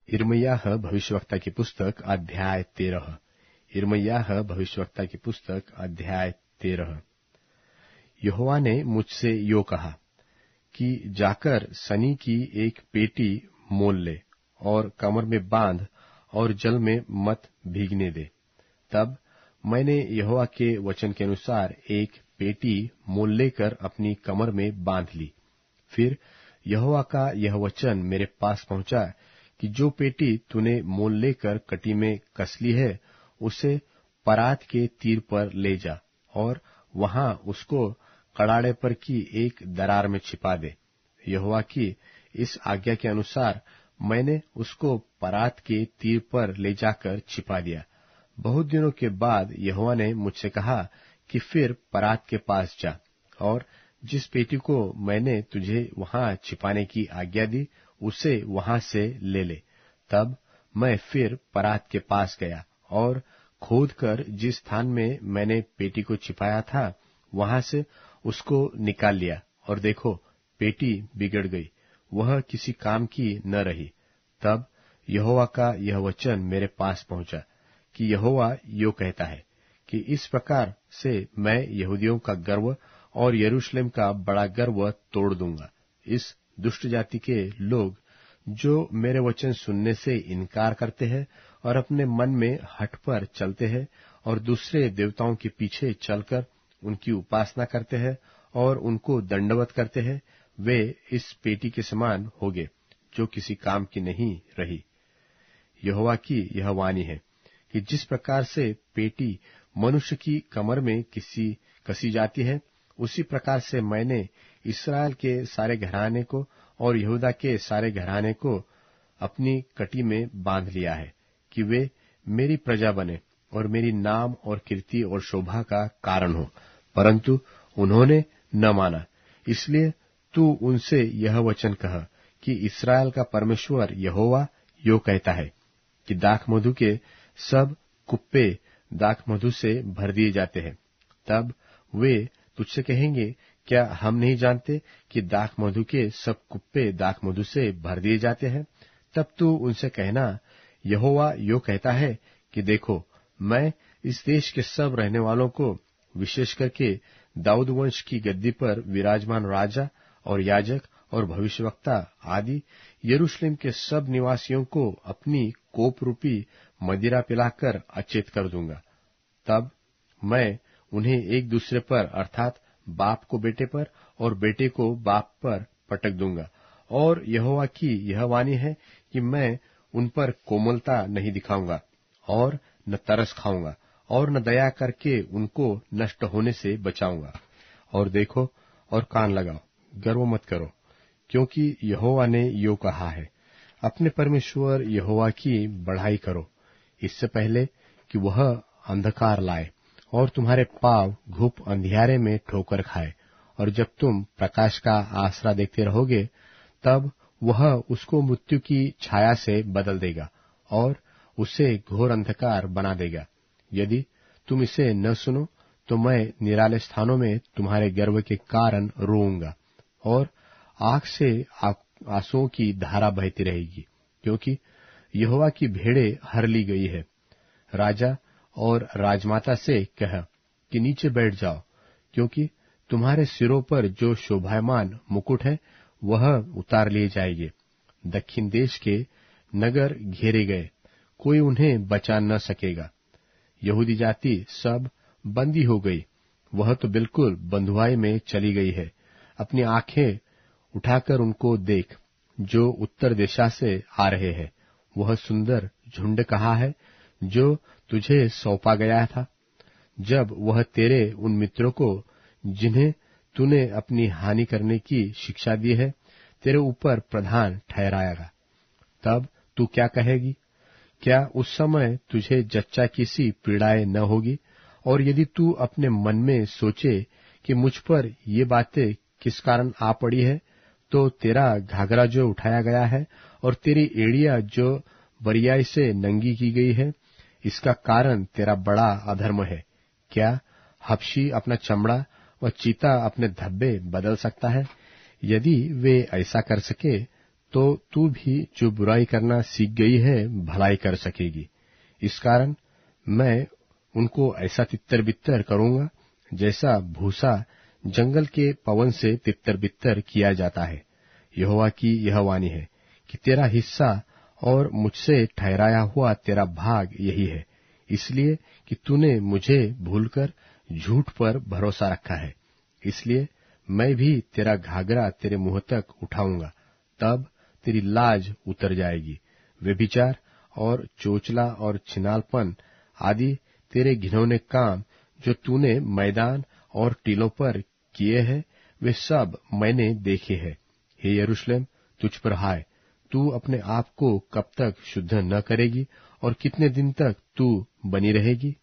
यिर्मयाह भविष्यवक्ता की पुस्तक अध्याय 13। यिर्मयाह भविष्यवक्ता की पुस्तक अध्याय 13। यहोवा ने मुझसे यो कहा कि जाकर सनी की एक पेटी मोल ले और कमर में बांध और जल में मत भीगने दे। तब मैंने यहोवा के वचन के अनुसार एक पेटी मोल लेकर अपनी कमर में बांध ली। फिर यहोवा का यह वचन मेरे पास पहुंचा कि जो पेटी तूने मोल लेकर कटी में कस ली है, उसे परात के तीर पर ले जा और वहां उसको कड़ाड़े पर की एक दरार में छिपा दे। यहोवा की इस आज्ञा के अनुसार मैंने उसको परात के तीर पर ले जाकर छिपा दिया। बहुत दिनों के बाद यहोवा ने मुझसे कहा कि फिर परात के पास जा और जिस पेटी को मैंने तुझे वहां छिपाने की आज्ञा दी, उसे वहां से ले ले। तब मैं फिर परात के पास गया और खोदकर जिस स्थान में मैंने पेटी को छिपाया था, वहां से उसको निकाल लिया, और देखो, पेटी बिगड़ गई, वह किसी काम की न रही। तब यहोवा का यह वचन मेरे पास पहुंचा कि यहोवा यो कहता है कि इस प्रकार से मैं यहूदियों का गर्व और यरूशलेम का बड़ा गर्व तोड़ दूंगा। इस दुष्ट जाति के लोग जो मेरे वचन सुनने से इनकार करते हैं और अपने मन में हठ पर चलते हैं और दूसरे देवताओं के पीछे चलकर उनकी उपासना करते हैं और उनको दंडवत करते हैं, वे इस पेटी के समान होंगे जो किसी काम की नहीं रही। यहोवा की यह वाणी है कि जिस प्रकार से पेटी मनुष्य की कमर में कसी जाती है, उसी प्रकार से मैंने इस्राएल के सारे घराने को और यहूदा के सारे घराने को अपनी कटी में बांध लिया है कि वे मेरी प्रजा बने और मेरी नाम और कीर्ति और शोभा का कारण हो। परंतु उन्होंने न माना। इसलिए तू उनसे यह वचन कह कि इस्राएल का परमेश्वर यहोवा यो कहता है कि दाखमधु के सब कुप्पे दाखमधु से भर दिए जाते हैं। तब वे तुझसे कहेंगे, क्या हम नहीं जानते कि दाखमधु के सब कुप्पे दाखमधु से भर दिए जाते हैं? तब तू उनसे कहना, यहोवा यो कहता है कि देखो, मैं इस देश के सब रहने वालों को, विशेष करके दाऊद वंश की गद्दी पर विराजमान राजा और याजक और भविष्यवक्ता आदि यरूशलेम के सब निवासियों को अपनी कोप रूपी मदिरा पिलाकर अचेत कर दूंगा। तब मैं उन्हें एक दूसरे पर, अर्थात बाप को बेटे पर और बेटे को बाप पर पटक दूंगा। और यहोवा की यह वाणी है कि मैं उन पर कोमलता नहीं दिखाऊंगा और न तरस खाऊंगा और न दया करके उनको नष्ट होने से बचाऊंगा। और देखो और कान लगाओ, गर्व मत करो, क्योंकि यहोवा ने यो कहा है, अपने परमेश्वर यहोवा की बढ़ाई करो, इससे पहले कि वह अंधकार लाए और तुम्हारे पांव घुप अंधियारे में ठोकर खाए। और जब तुम प्रकाश का आसरा देखते रहोगे, तब वह उसको मृत्यु की छाया से बदल देगा और उसे घोर अंधकार बना देगा। यदि तुम इसे न सुनो, तो मैं निराले स्थानों में तुम्हारे गर्व के कारण रोऊंगा और आंख से आंसुओं की धारा बहती रहेगी, क्योंकि यहोवा की भेड़ें हर ली गई है। राजा और राजमाता से कह कि नीचे बैठ जाओ, क्योंकि तुम्हारे सिरों पर जो शोभायमान मुकुट है, वह उतार लिए जाएंगे। दक्षिण देश के नगर घेरे गए, कोई उन्हें बचा न सकेगा। यहूदी जाति सब बंदी हो गई, वह तो बिल्कुल बंधुआई में चली गई है। अपनी आंखें उठाकर उनको देख, जो उत्तर दिशा से आ रहे हैं। वह सुंदर झुंड कहाँ है जो तुझे सौंपा गया था, जब वह तेरे उन मित्रों को, जिन्हें तूने अपनी हानि करने की शिक्षा दी है, तेरे ऊपर प्रधान ठहराएगा? तब तू क्या कहेगी? क्या उस समय तुझे जच्चा की सी पीड़ाएं न होगी? और यदि तू अपने मन में सोचे कि मुझ पर ये बातें किस कारण आ पड़ी है, तो तेरा घाघरा जो उठाया गया है और तेरी एड़िया जो बरियाई से नंगी की गई है, इसका कारण तेरा बड़ा अधर्म है। क्या हबशी अपना चमड़ा व चीता अपने धब्बे बदल सकता है? यदि वे ऐसा कर सके, तो तू भी जो बुराई करना सीख गई है भलाई कर सकेगी। इस कारण मैं उनको ऐसा तितर बित्तर करूंगा जैसा भूसा जंगल के पवन से तितर बित्तर किया जाता है। यहोवा की यह वाणी है कि तेरा हिस्सा और मुझसे ठहराया हुआ तेरा भाग यही है, इसलिए कि तूने मुझे भूलकर झूठ पर भरोसा रखा है। इसलिए मैं भी तेरा घाघरा तेरे मुंह तक उठाऊंगा, तब तेरी लाज उतर जाएगी। व्यभिचार और चोचला और छिनालपन आदि तेरे घिनौने काम जो तूने मैदान और टीलों पर किए हैं, वे सब मैंने देखे हैं। हे यरूशलेम, तुझ पर हाय, तू अपने आप को कब तक शुद्ध न करेगी और कितने दिन तक तू बनी रहेगी?